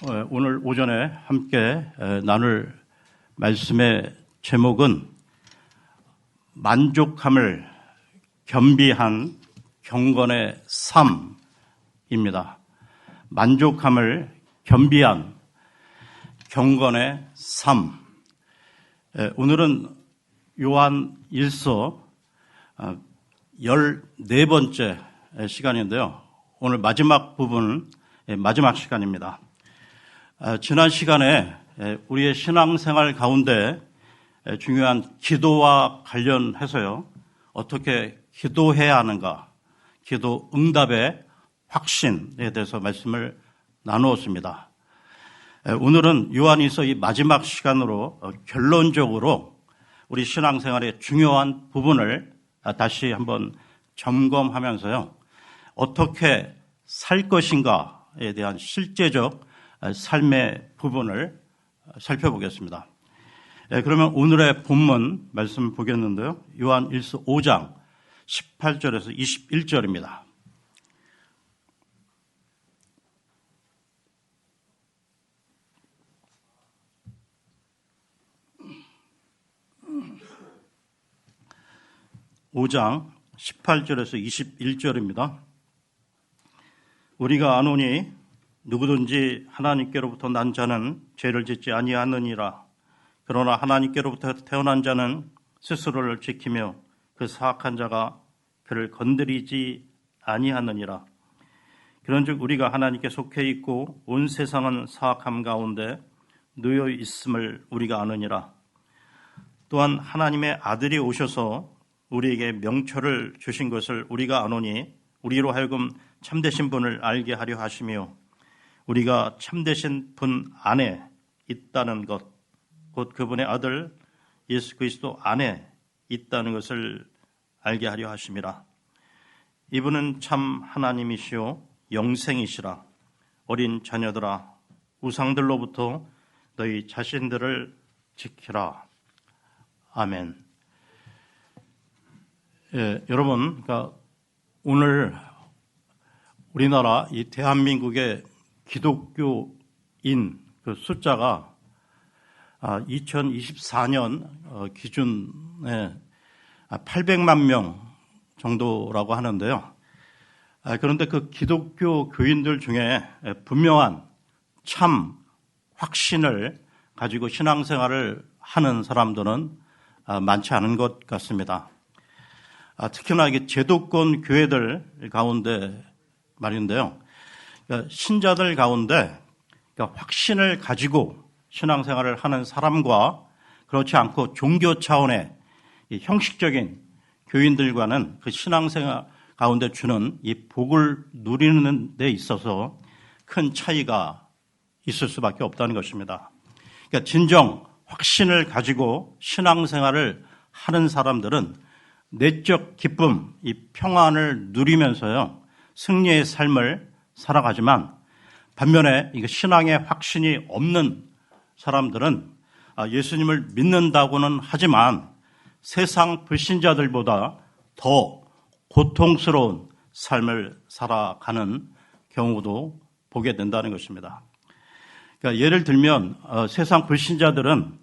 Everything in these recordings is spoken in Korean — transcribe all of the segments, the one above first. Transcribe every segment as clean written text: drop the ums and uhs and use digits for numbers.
오늘 오전에 함께 나눌 말씀의 제목은 만족함을 겸비한 경건의 삶입니다. 만족함을 겸비한 경건의 삶. 오늘은 요한 1서 14번째 시간인데요. 오늘 마지막 부분, 마지막 시간입니다. 지난 시간에 우리의 신앙생활 가운데 중요한 기도와 관련해서요, 어떻게 기도해야 하는가, 기도 응답의 확신에 대해서 말씀을 나누었습니다. 오늘은 요한일서 이 마지막 시간으로 결론적으로 우리 신앙생활의 중요한 부분을 다시 한번 점검하면서요, 어떻게 살 것인가에 대한 실제적 삶의 부분을 살펴보겠습니다. 그러면 오늘의 본문 말씀 보겠는데요. 요한 1서 5장 18절에서 21절입니다. (5장) 18절에서 21절입니다. 우리가 아노니 누구든지 하나님께로부터 난 자는 죄를 짓지 아니하느니라. 그러나 하나님께로부터 태어난 자는 스스로를 지키며 그 사악한 자가 그를 건드리지 아니하느니라. 그런즉 우리가 하나님께 속해 있고 온 세상은 사악함 가운데 놓여 있음을 우리가 아느니라. 또한 하나님의 아들이 오셔서 우리에게 명철을 주신 것을 우리가 아노니 우리로 하여금 참되신 분을 알게 하려 하시며 우리가 참되신 분 안에 있다는 것, 곧 그분의 아들 예수 그리스도 안에 있다는 것을 알게 하려 하심이라. 이분은 참 하나님이시요 영생이시라. 어린 자녀들아, 우상들로부터 너희 자신들을 지키라. 아멘. 여러분, 그러니까 오늘 우리나라 이 대한민국의 기독교인 그 숫자가 2024년 기준에 800만 명 정도라고 하는데요. 그런데 그 기독교 교인들 중에 분명한 참 확신을 가지고 신앙생활을 하는 사람들은 많지 않은 것 같습니다. 특히나 이게 제도권 교회들 가운데 말인데요. 그러니까 신자들 가운데 그러니까 확신을 가지고 신앙생활을 하는 사람과 그렇지 않고 종교 차원의 형식적인 교인들과는 그 신앙생활 가운데 주는 이 복을 누리는 데 있어서 큰 차이가 있을 수밖에 없다는 것입니다. 그러니까 진정 확신을 가지고 신앙생활을 하는 사람들은 내적 기쁨, 이 평안을 누리면서요, 승리의 삶을 살아가지만 반면에 신앙의 확신이 없는 사람들은 예수님을 믿는다고는 하지만 세상 불신자들보다 더 고통스러운 삶을 살아가는 경우도 보게 된다는 것입니다. 그러니까 예를 들면 세상 불신자들은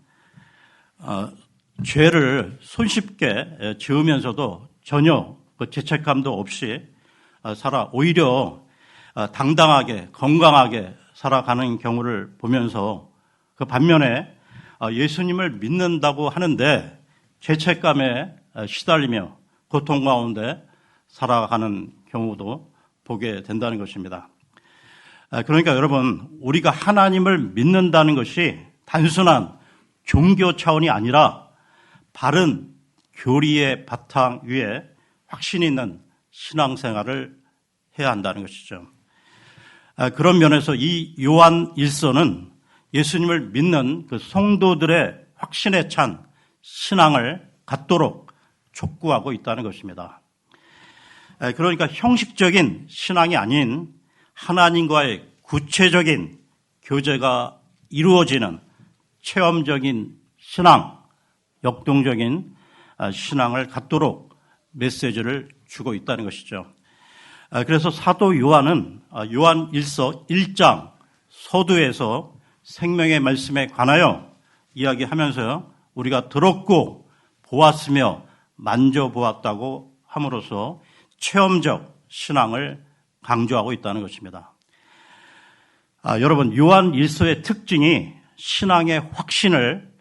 죄를 손쉽게 지으면서도 전혀 죄책감도 없이 오히려 당당하게 건강하게 살아가는 경우를 보면서 그 반면에 예수님을 믿는다고 하는데 죄책감에 시달리며 고통 가운데 살아가는 경우도 보게 된다는 것입니다. 그러니까 여러분, 우리가 하나님을 믿는다는 것이 단순한 종교 차원이 아니라 바른 교리의 바탕 위에 확신 있는 신앙생활을 해야 한다는 것이죠. 그런 면에서 이 요한 1서는 예수님을 믿는 그 성도들의 확신에 찬 신앙을 갖도록 촉구하고 있다는 것입니다. 그러니까 형식적인 신앙이 아닌 하나님과의 구체적인 교제가 이루어지는 체험적인 신앙, 역동적인 신앙을 갖도록 메시지를 주고 있다는 것이죠. 그래서 사도 요한은 요한 1서 1장 서두에서 생명의 말씀에 관하여 이야기하면서 우리가 들었고 보았으며 만져보았다고 함으로써 체험적 신앙을 강조하고 있다는 것입니다. 여러분, 요한 1서의 특징이 신앙의 확신을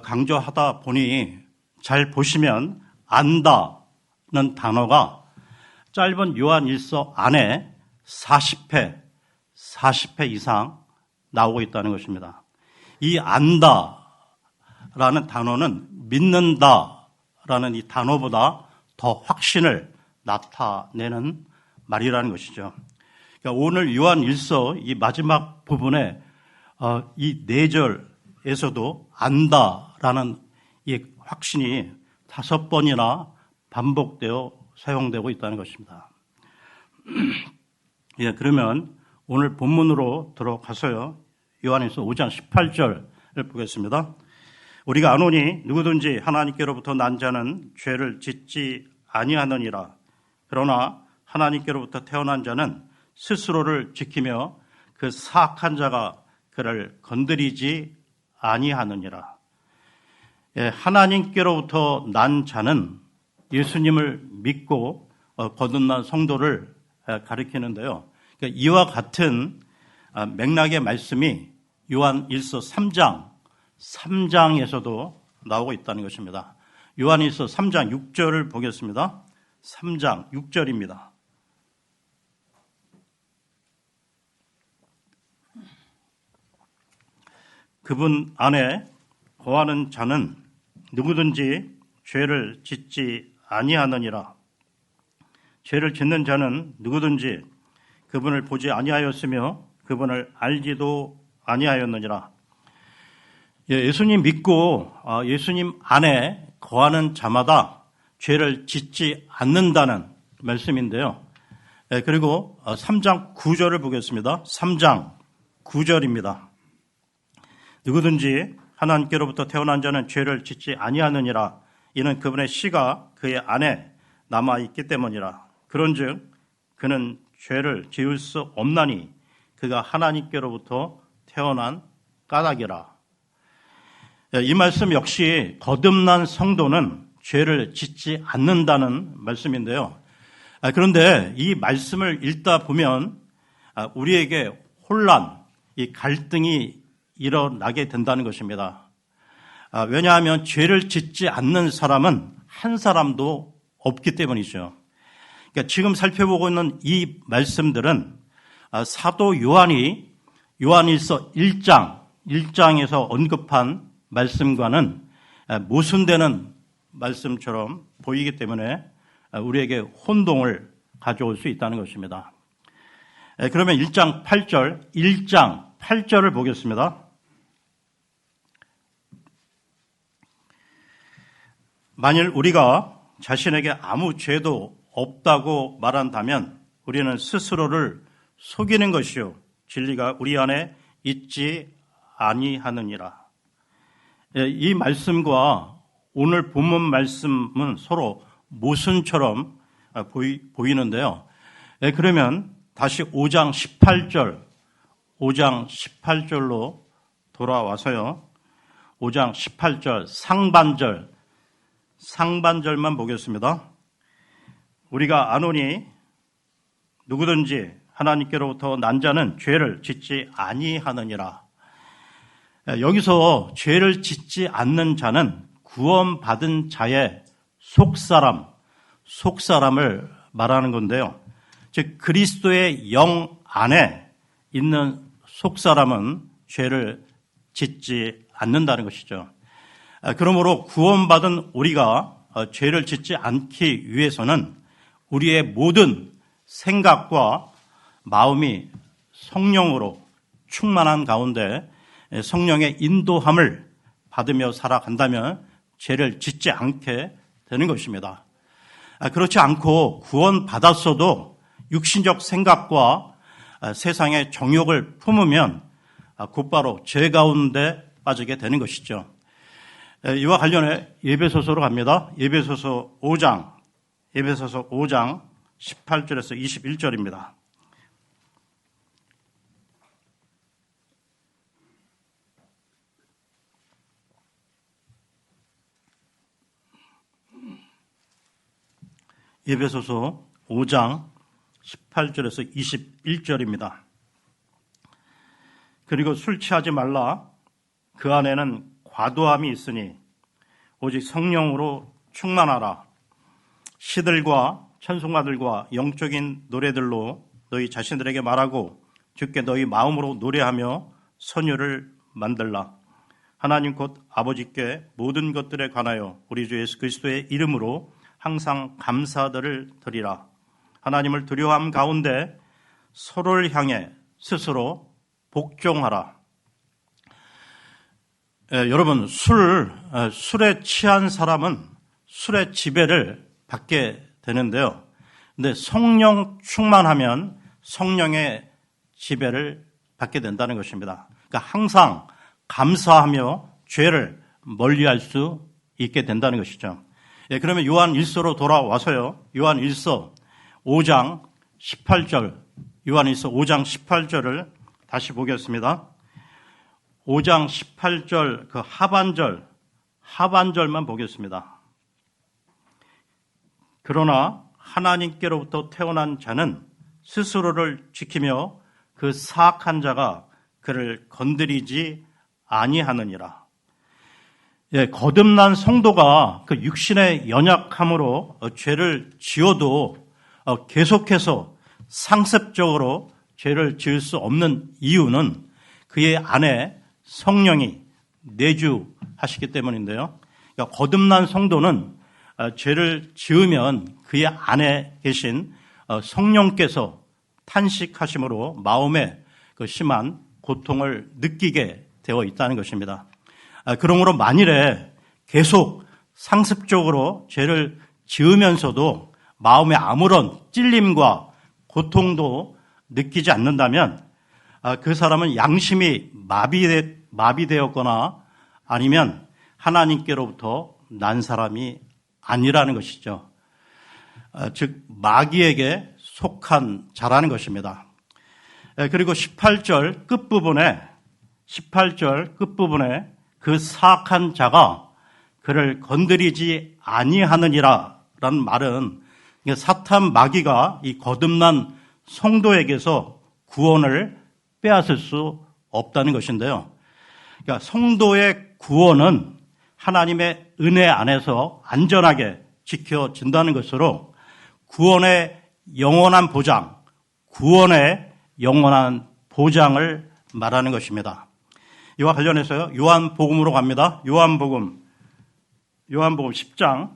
강조하다 보니 잘 보시면 안다는 단어가 짧은 요한 1서 안에 40회 이상 나오고 있다는 것입니다. 이 안다라는 단어는 믿는다라는 이 단어보다 더 확신을 나타내는 말이라는 것이죠. 그러니까 오늘 요한 1서 이 마지막 부분에 이 4절에서도 안다라는 이 확신이 5번이나 반복되어 사용되고 있다는 것입니다. 예, 그러면 오늘 본문으로 들어가서요. 요한일서 5장 18절을 보겠습니다. 우리가 아노니 누구든지 하나님께로부터 난 자는 죄를 짓지 아니하느니라. 그러나 하나님께로부터 태어난 자는 스스로를 지키며 그 사악한 자가 그를 건드리지 아니하느니라. 예, 하나님께로부터 난 자는 예수님을 믿고 거듭난 성도를 가리키는데요. 그러니까 이와 같은 맥락의 말씀이 요한 1서 3장에서도 나오고 있다는 것입니다. 요한 1서 3장 6절을 보겠습니다. 3장 6절입니다. 그분 안에 거하는 자는 누구든지 죄를 짓지 아니하느니라. 죄를 짓는 자는 누구든지 그분을 보지 아니하였으며 그분을 알지도 아니하였느니라. 예수님 믿고 예수님 안에 거하는 자마다 죄를 짓지 않는다는 말씀인데요. 그리고 3장 9절을 보겠습니다. 3장 9절입니다. 누구든지 하나님께로부터 태어난 자는 죄를 짓지 아니하느니라. 이는 그분의 씨가 그의 안에 남아있기 때문이라. 그런즉 그는 죄를 지을 수 없나니 그가 하나님께로부터 태어난 까닭이라. 이 말씀 역시 거듭난 성도는 죄를 짓지 않는다는 말씀인데요. 그런데 이 말씀을 읽다 보면 우리에게 혼란, 이 갈등이 일어나게 된다는 것입니다. 왜냐하면 죄를 짓지 않는 사람은 한 사람도 없기 때문이죠. 그러니까 지금 살펴보고 있는 이 말씀들은 사도 요한이 요한일서 1장에서 언급한 말씀과는 모순되는 말씀처럼 보이기 때문에 우리에게 혼동을 가져올 수 있다는 것입니다. 그러면 1장 8절을 보겠습니다. 만일 우리가 자신에게 아무 죄도 없다고 말한다면 우리는 스스로를 속이는 것이요 진리가 우리 안에 있지 아니하느니라. 이 말씀과 오늘 본문 말씀은 서로 모순처럼 보이는데요. 그러면 다시 5장 18절로 돌아와서요. 5장 18절 상반절만 보겠습니다. 우리가 아노니 누구든지 하나님께로부터 난 자는 죄를 짓지 아니하느니라. 여기서 죄를 짓지 않는 자는 구원받은 자의 속사람을 말하는 건데요. 즉 그리스도의 영 안에 있는 속사람은 죄를 짓지 않는다는 것이죠. 그러므로 구원받은 우리가 죄를 짓지 않기 위해서는 우리의 모든 생각과 마음이 성령으로 충만한 가운데 성령의 인도함을 받으며 살아간다면 죄를 짓지 않게 되는 것입니다. 그렇지 않고 구원받았어도 육신적 생각과 세상의 정욕을 품으면 곧바로 죄 가운데 빠지게 되는 것이죠. 이와 관련해 에베소서로 갑니다. 에베소서 5장 18절에서 21절입니다. 에베소서 5장 18절에서 21절입니다. 그리고 술 취하지 말라. 그 안에는 과도함이 있으니 오직 성령으로 충만하라. 시들과 찬송가들과 영적인 노래들로 너희 자신들에게 말하고 주께 너희 마음으로 노래하며 선율을 만들라. 하나님 곧 아버지께 모든 것들에 관하여 우리 주 예수 그리스도의 이름으로 항상 감사들을 드리라. 하나님을 두려워함 가운데 서로를 향해 스스로 복종하라. 여러분, 술에 취한 사람은 술의 지배를 받게 되는데요. 근데 성령 충만하면 성령의 지배를 받게 된다는 것입니다. 그러니까 항상 감사하며 죄를 멀리할 수 있게 된다는 것이죠. 그러면 요한 1서로 돌아와서요. 요한 1서 5장 18절, 요한 1서 5장 18절을 다시 보겠습니다. 5장 18절 그 하반절만 보겠습니다. 그러나 하나님께로부터 태어난 자는 스스로를 지키며 그 사악한 자가 그를 건드리지 아니하느니라. 거듭난 성도가 그 육신의 연약함으로 죄를 지어도 계속해서 상습적으로 죄를 지을 수 없는 이유는 그의 안에 성령이 내주하시기 때문인데요. 그러니까 거듭난 성도는 죄를 지으면 그의 안에 계신 성령께서 탄식하심으로 마음에 그 심한 고통을 느끼게 되어 있다는 것입니다. 그러므로 만일에 계속 상습적으로 죄를 지으면서도 마음에 아무런 찔림과 고통도 느끼지 않는다면 그 사람은 양심이 마비되었거나 아니면 하나님께로부터 난 사람이 아니라는 것이죠. 즉 마귀에게 속한 자라는 것입니다. 그리고 18절 끝부분에 그 사악한 자가 그를 건드리지 아니하느니라라는 말은 사탄 마귀가 이 거듭난 성도에게서 구원을 빼앗을 수 없다는 것인데요. 그러니까 성도의 구원은 하나님의 은혜 안에서 안전하게 지켜진다는 것으로 구원의 영원한 보장을 말하는 것입니다. 이와 관련해서요, 요한복음으로 갑니다. 요한복음 10장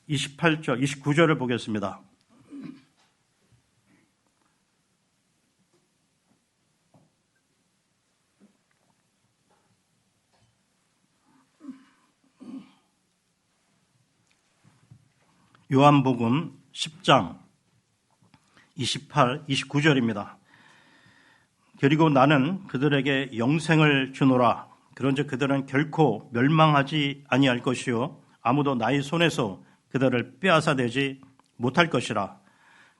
28절, 29절을 보겠습니다. 요한복음 10장 28, 29절입니다. 그리고 나는 그들에게 영생을 주노라. 그런즉 그들은 결코 멸망하지 아니할 것이요 아무도 나의 손에서 그들을 빼앗아내지 못할 것이라.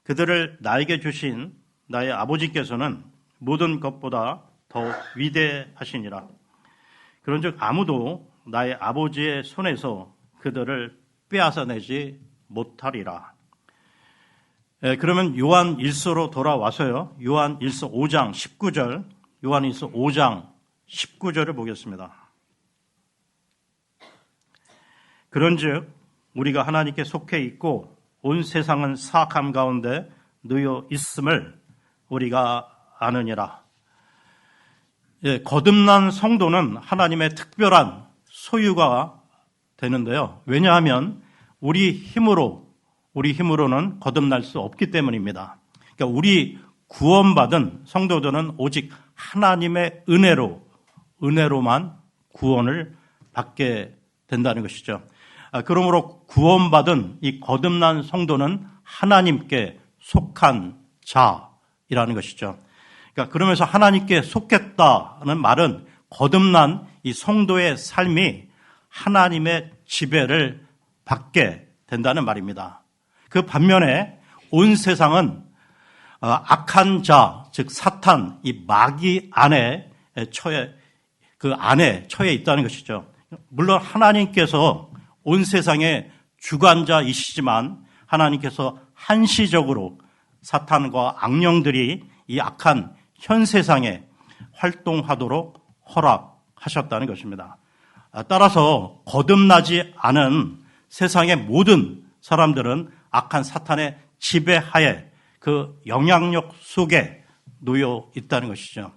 그들을 나에게 주신 나의 아버지께서는 모든 것보다 더 위대하시니라. 그런즉 아무도 나의 아버지의 손에서 그들을 빼앗아내지 못하리라. 그러면 요한 1서로 돌아와서요. 요한 1서 5장 19절, 요한 1서 5장 19절을 보겠습니다. 그런즉 우리가 하나님께 속해 있고 온 세상은 사악함 가운데 놓여 있음을 우리가 아느니라. 거듭난 성도는 하나님의 특별한 소유가 되는데요. 왜냐하면 우리 힘으로는 거듭날 수 없기 때문입니다. 그러니까 우리 구원받은 성도들은 오직 하나님의 은혜로만 구원을 받게 된다는 것이죠. 그러므로 구원받은 이 거듭난 성도는 하나님께 속한 자이라는 것이죠. 그러니까 그러면서 하나님께 속했다는 말은 거듭난 이 성도의 삶이 하나님의 지배를 받게 된다는 말입니다. 그 반면에 온 세상은 악한 자, 즉 사탄, 이 마귀 안에 처해 있다는 것이죠. 물론 하나님께서 온 세상의 주관자이시지만 하나님께서 한시적으로 사탄과 악령들이 이 악한 현 세상에 활동하도록 허락하셨다는 것입니다. 따라서 거듭나지 않은 세상의 모든 사람들은 악한 사탄의 지배하에 그 영향력 속에 놓여 있다는 것이죠.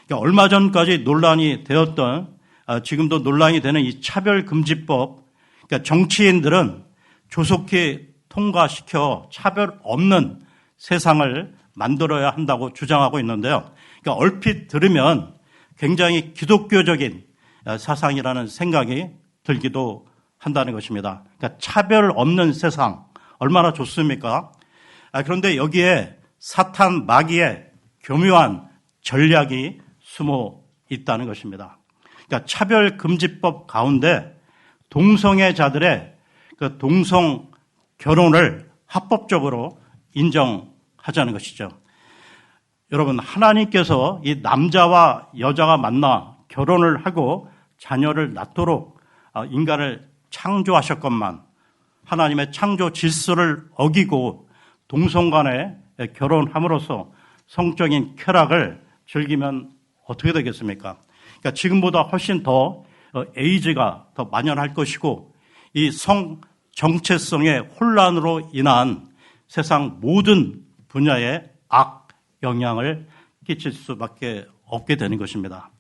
그러니까 얼마 전까지 논란이 되었던, 지금도 논란이 되는 이 차별금지법, 그러니까 정치인들은 조속히 통과시켜 차별 없는 세상을 만들어야 한다고 주장하고 있는데요. 그러니까 얼핏 들으면 굉장히 기독교적인 사상이라는 생각이 들기도 한다는 것입니다. 그러니까 차별 없는 세상, 얼마나 좋습니까? 그런데 여기에 사탄 마귀의 교묘한 전략이 숨어 있다는 것입니다. 그러니까 차별금지법 가운데 동성애자들의 그 동성 결혼을 합법적으로 인정하자는 것이죠. 여러분, 하나님께서 이 남자와 여자가 만나 결혼을 하고 자녀를 낳도록 인간을 창조하셨건만 하나님의 창조 질서를 어기고 동성 간에 결혼함으로써 성적인 쾌락을 즐기면 어떻게 되겠습니까? 그러니까 지금보다 훨씬 더 에이즈가 더 만연할 것이고 이 성 정체성의 혼란으로 인한 세상 모든 분야에 악 영향을 끼칠 수밖에 없게 되는 것입니다.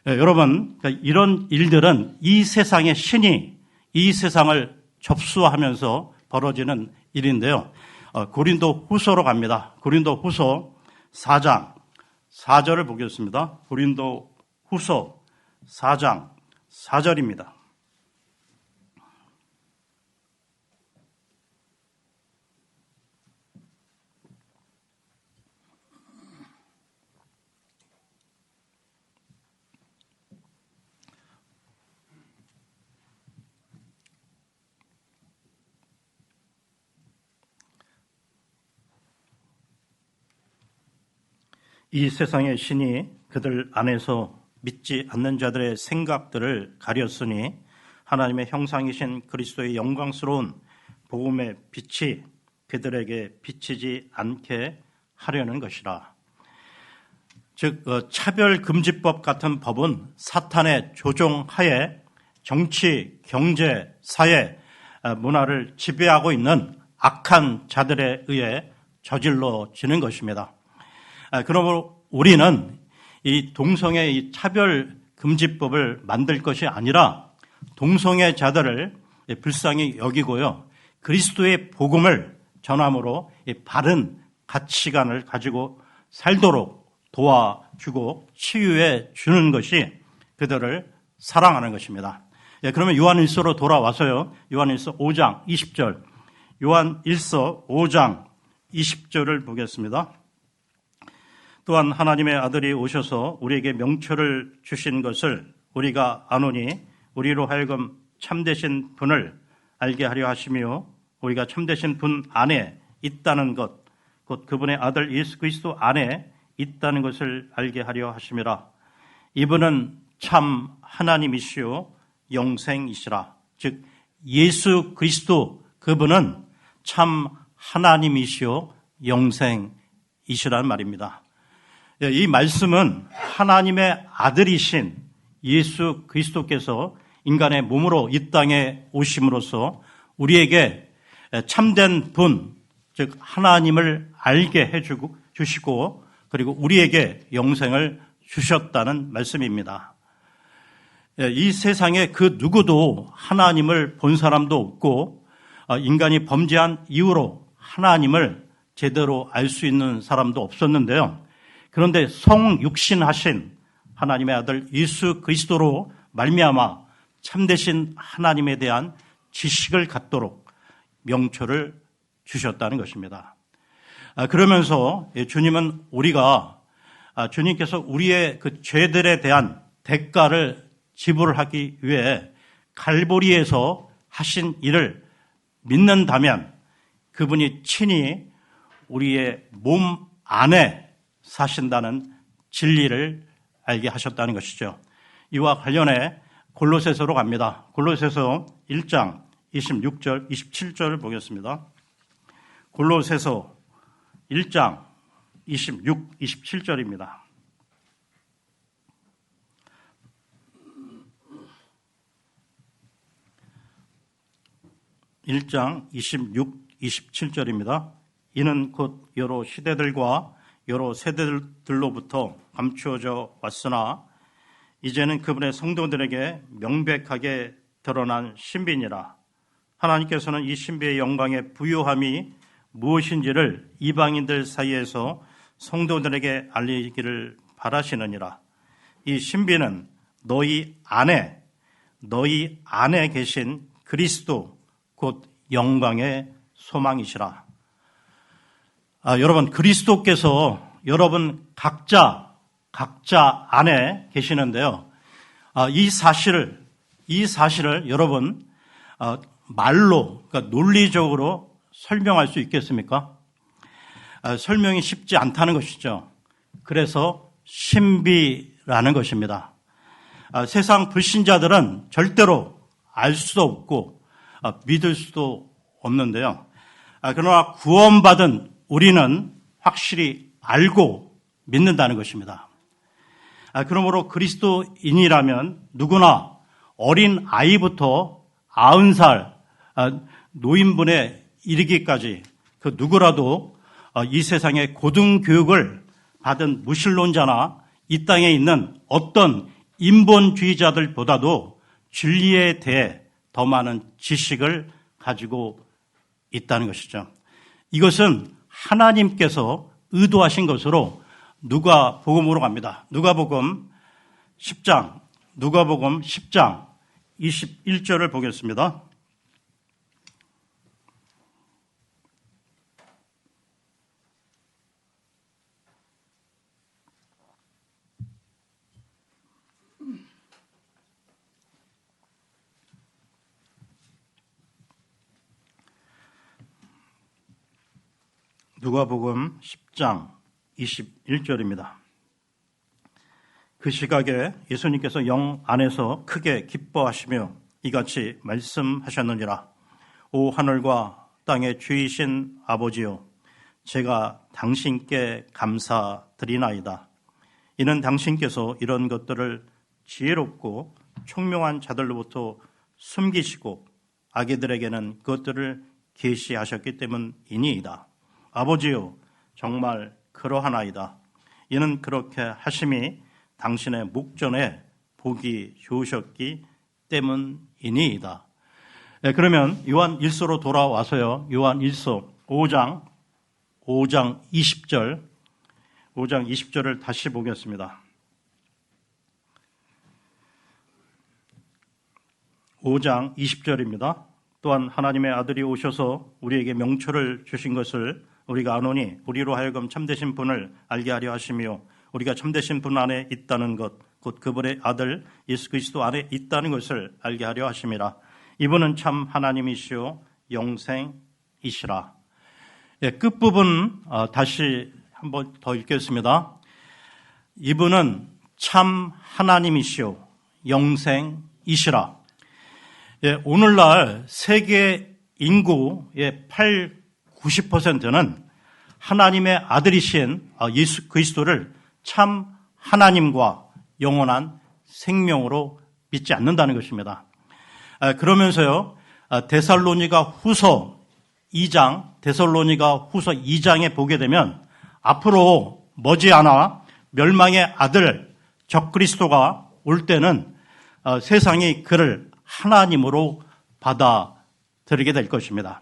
여러분, 이런 일들은 이 세상의 신이 이 세상을 접수하면서 벌어지는 일인데요. 고린도 후서로 갑니다. 고린도 후서 4장 4절을 보겠습니다. 고린도 후서 4장 4절입니다. 이 세상의 신이 그들 안에서 믿지 않는 자들의 생각들을 가렸으니 하나님의 형상이신 그리스도의 영광스러운 복음의 빛이 그들에게 비치지 않게 하려는 것이라. 즉 차별금지법 같은 법은 사탄의 조종하에 정치, 경제, 사회, 문화를 지배하고 있는 악한 자들에 의해 저질러지는 것입니다. 그러므로 우리는 이 동성애 이 차별금지법을 만들 것이 아니라 동성애자들을 불쌍히 여기고요. 그리스도의 복음을 전함으로 바른 가치관을 가지고 살도록 도와주고 치유해 주는 것이 그들을 사랑하는 것입니다. 그러면 요한일서로 돌아와서요. 요한일서 5장 20절, 요한일서 5장 20절을 보겠습니다. 또한 하나님의 아들이 오셔서 우리에게 명철을 주신 것을 우리가 아노니 우리로 하여금 참되신 분을 알게 하려 하시며 우리가 참되신 분 안에 있다는 것, 곧 그분의 아들 예수 그리스도 안에 있다는 것을 알게 하려 하심이라. 이분은 참 하나님이시요 영생이시라. 즉 예수 그리스도 그분은 참 하나님이시요 영생이시라는 말입니다. 이 말씀은 하나님의 아들이신 예수 그리스도께서 인간의 몸으로 이 땅에 오심으로써 우리에게 참된 분, 즉 하나님을 알게 해주시고 그리고 우리에게 영생을 주셨다는 말씀입니다. 이 세상에 그 누구도 하나님을 본 사람도 없고 인간이 범죄한 이후로 하나님을 제대로 알 수 있는 사람도 없었는데요. 그런데 성육신하신 하나님의 아들 예수 그리스도로 말미암아 참되신 하나님에 대한 지식을 갖도록 명철을 주셨다는 것입니다. 그러면서 주님은 주님께서 우리의 그 죄들에 대한 대가를 지불하기 위해 갈보리에서 하신 일을 믿는다면 그분이 친히 우리의 몸 안에 사신다는 진리를 알게 하셨다는 것이죠. 이와 관련해 골로새서로 갑니다. 골로새서 1장 26절, 27절을 보겠습니다. 골로새서 1장 26, 27절입니다. 1장 26, 27절입니다. 이는 곧 여러 시대들과 여러 세대들로부터 감추어져 왔으나 이제는 그분의 성도들에게 명백하게 드러난 신비니라. 하나님께서는 이 신비의 영광의 부요함이 무엇인지를 이방인들 사이에서 성도들에게 알리기를 바라시느니라. 이 신비는 너희 안에 계신 그리스도 곧 영광의 소망이시라. 여러분, 그리스도께서 여러분 각자 안에 계시는데요. 이 사실을 여러분 말로, 그러니까 논리적으로 설명할 수 있겠습니까? 설명이 쉽지 않다는 것이죠. 그래서 신비라는 것입니다. 세상 불신자들은 절대로 알 수도 없고 믿을 수도 없는데요. 그러나 구원받은 우리는 확실히 알고 믿는다는 것입니다. 그러므로 그리스도인이라면 누구나 어린 아이부터 90살 노인분에 이르기까지 그 누구라도 이 세상의 고등교육을 받은 무신론자나 이 땅에 있는 어떤 인본주의자들보다도 진리에 대해 더 많은 지식을 가지고 있다는 것이죠. 이것은 하나님께서 의도하신 것으로 누가복음으로 갑니다. 누가복음 10장 21절을 보겠습니다. 누가복음 10장 21절입니다. 그 시각에 예수님께서 영 안에서 크게 기뻐하시며 이같이 말씀하셨느니라. 오 하늘과 땅의 주이신 아버지요, 제가 당신께 감사드리나이다. 이는 당신께서 이런 것들을 지혜롭고 총명한 자들로부터 숨기시고 아기들에게는 그것들을 계시하셨기 때문이니이다. 아버지요, 정말 그러하나이다. 이는 그렇게 하심이 당신의 목전에 보기 좋으셨기 때문이니이다. 그러면 요한 1서로 돌아와서요. 요한 1서 5장 20절을 다시 보겠습니다. 5장 20절입니다. 또한 하나님의 아들이 오셔서 우리에게 명초를 주신 것을 우리가 아노니 우리로 하여금 참되신 분을 알게 하려 하시며 우리가 참되신 분 안에 있다는 것, 곧 그분의 아들 예수 그리스도 안에 있다는 것을 알게 하려 하심이라. 이분은 참 하나님이시오 영생이시라. 끝부분 다시 한번 더 읽겠습니다. 이분은 참 하나님이시오 영생이시라. 오늘날 세계 인구의 90%는 하나님의 아들이신 예수 그리스도를 참 하나님과 영원한 생명으로 믿지 않는다는 것입니다. 그러면서요, 데살로니가 후서 2장에 보게 되면 앞으로 머지않아 멸망의 아들 적그리스도가 올 때는 세상이 그를 하나님으로 받아들이게 될 것입니다.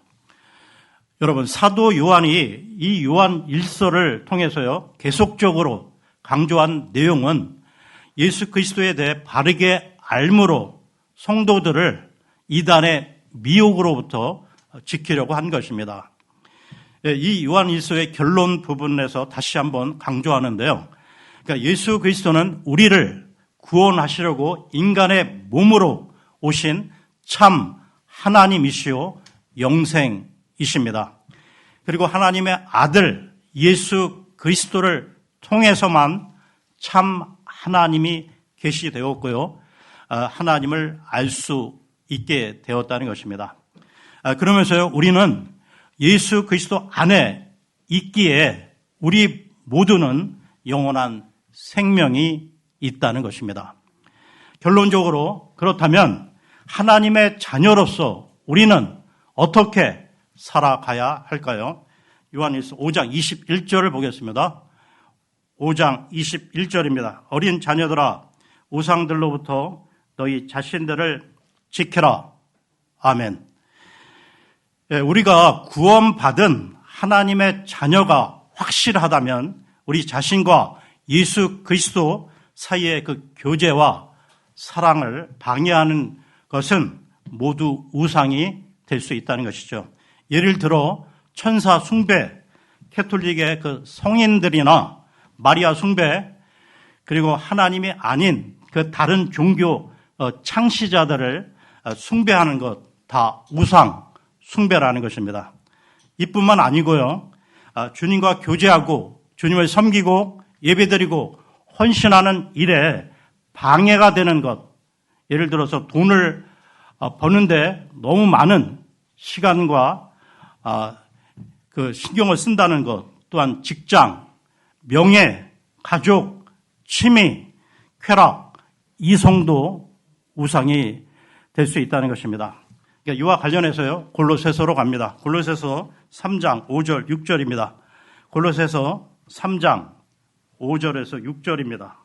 여러분, 사도 요한이 이 요한 1서를 통해서요, 계속적으로 강조한 내용은 예수 그리스도에 대해 바르게 알므로 성도들을 이단의 미혹으로부터 지키려고 한 것입니다. 이 요한 1서의 결론 부분에서 다시 한번 강조하는데요. 그러니까 예수 그리스도는 우리를 구원하시려고 인간의 몸으로 오신 참 하나님이시오 영생이십니다. 그리고 하나님의 아들 예수 그리스도를 통해서만 참 하나님이 계시되었고요. 하나님을 알 수 있게 되었다는 것입니다. 그러면서요, 우리는 예수 그리스도 안에 있기에 우리 모두는 영원한 생명이 있다는 것입니다. 결론적으로 그렇다면 하나님의 자녀로서 우리는 어떻게 살아가야 할까요? 요한일서 5장 21절을 보겠습니다. 5장 21절입니다. 어린 자녀들아 우상들로부터 너희 자신들을 지켜라. 아멘. 우리가 구원받은 하나님의 자녀가 확실하다면 우리 자신과 예수 그리스도 사이의 그 교제와 사랑을 방해하는 것은 모두 우상이 될 수 있다는 것이죠. 예를 들어 천사 숭배, 캐톨릭의 그 성인들이나 마리아 숭배, 그리고 하나님이 아닌 그 다른 종교 창시자들을 숭배하는 것 다 우상 숭배라는 것입니다. 이뿐만 아니고요. 주님과 교제하고 주님을 섬기고 예배드리고 헌신하는 일에 방해가 되는 것, 예를 들어서 돈을 버는데 너무 많은 시간과 그 신경을 쓴다는 것, 또한 직장, 명예, 가족, 취미, 쾌락, 이성도 우상이 될 수 있다는 것입니다. 그러니까 이와 관련해서요, 골로새서로 갑니다. 골로새서 3장 5절 6절입니다. 골로새서 3장 5절에서 6절입니다.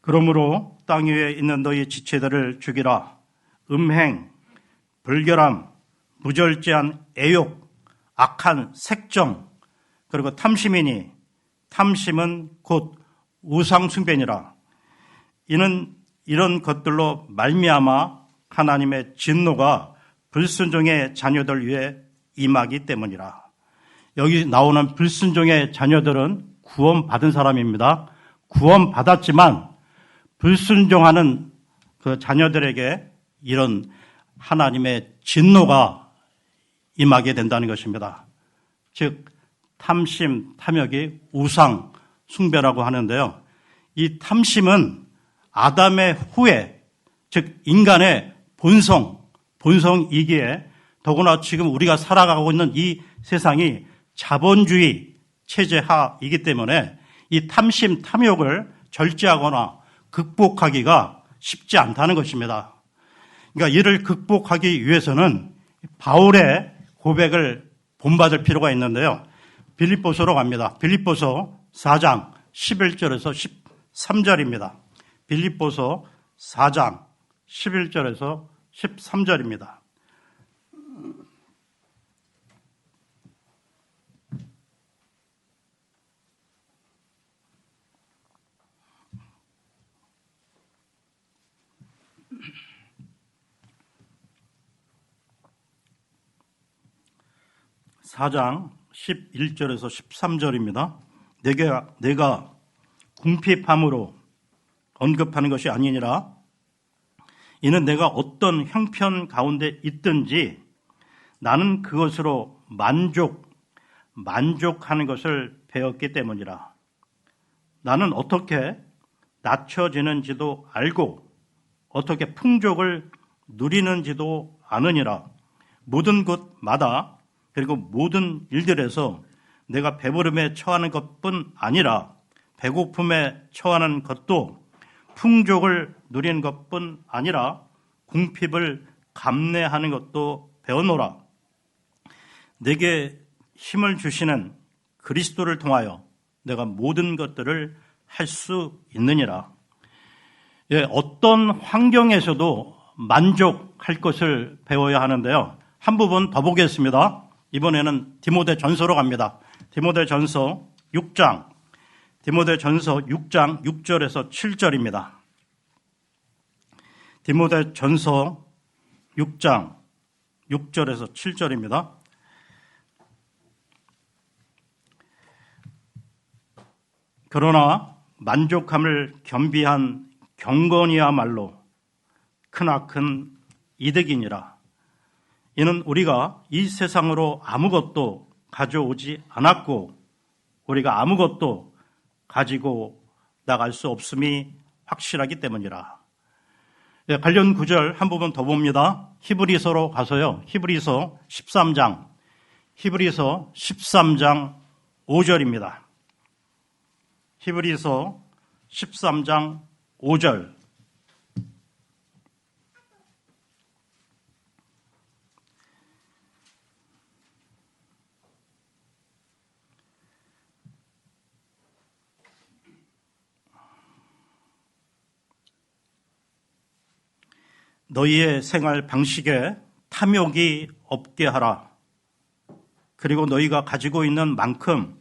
그러므로 땅 위에 있는 너희 지체들을 죽이라. 음행, 불결함, 무절제한 애욕, 악한 색정, 그리고 탐심이니 탐심은 곧 우상숭배니라. 이는 이런 것들로 말미암아 하나님의 진노가 불순종의 자녀들 위에 임하기 때문이라. 여기 나오는 불순종의 자녀들은 구원받은 사람입니다. 구원받았지만 불순종하는 그 자녀들에게 이런 하나님의 진노가 임하게 된다는 것입니다. 즉 탐심, 탐욕이 우상 숭배라고 하는데요. 이 탐심은 아담의 후에, 즉 인간의 본성이기에 더구나 지금 우리가 살아가고 있는 이 세상이 자본주의 체제 하이기 때문에 이 탐심, 탐욕을 절제하거나 극복하기가 쉽지 않다는 것입니다. 그러니까 이를 극복하기 위해서는 바울의 고백을 본받을 필요가 있는데요. 빌립보서로 갑니다. 빌립보서 4장 11절에서 13절입니다. 빌립보서 4장 11절에서 13절입니다. (4장) 11절에서 13절입니다. 내가 궁핍함으로 언급하는 것이 아니니라. 이는 내가 어떤 형편 가운데 있든지 나는 그것으로 만족하는 것을 배웠기 때문이라. 나는 어떻게 낮춰지는지도 알고 어떻게 풍족을 누리는지도 아느니라. 모든 곳마다 그리고 모든 일들에서 내가 배부름에 처하는 것뿐 아니라 배고픔에 처하는 것도 풍족을 누리는 것뿐 아니라 궁핍을 감내하는 것도 배워노라. 내게 힘을 주시는 그리스도를 통하여 내가 모든 것들을 할 수 있느니라. 어떤 환경에서도 만족할 것을 배워야 하는데요. 한 부분 더 보겠습니다. 이번에는 디모데전서로 갑니다. 디모데전서 6장 6절에서 7절입니다. 디모데전서 6장 6절에서 7절입니다. 그러나 만족함을 겸비한 경건이야말로 크나큰 이득이니라. 이는 우리가 이 세상으로 아무것도 가져오지 않았고 우리가 아무것도 가지고 나갈 수 없음이 확실하기 때문이라. 네, 관련 구절 한 부분 더 봅니다. 히브리서로 가서요. 히브리서 13장 5절입니다. 히브리서 13장 5절. 너희의 생활 방식에 탐욕이 없게 하라. 그리고 너희가 가지고 있는 만큼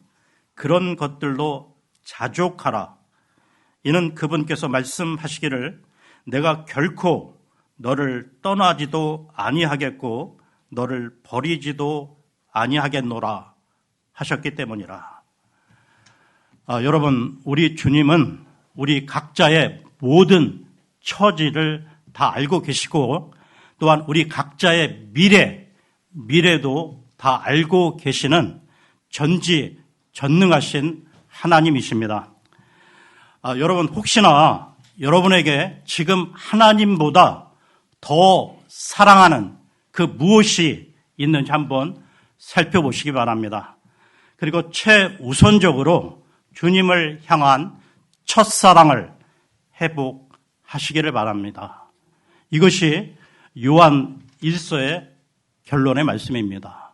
그런 것들로 자족하라. 이는 그분께서 말씀하시기를 내가 결코 너를 떠나지도 아니하겠고 너를 버리지도 아니하겠노라 하셨기 때문이라. 여러분, 우리 주님은 우리 각자의 모든 처지를 다 알고 계시고 또한 우리 각자의 미래도 다 알고 계시는 전지전능하신 하나님이십니다. 여러분, 혹시나 여러분에게 지금 하나님보다 더 사랑하는 그 무엇이 있는지 한번 살펴보시기 바랍니다. 그리고 최우선적으로 주님을 향한 첫사랑을 회복하시기를 바랍니다. 이것이 요한 1서의 결론의 말씀입니다.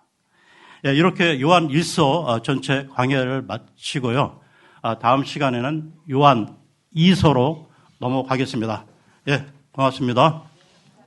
이렇게 요한 1서 전체 강해를 마치고요. 다음 시간에는 요한 2서로 넘어가겠습니다. 고맙습니다.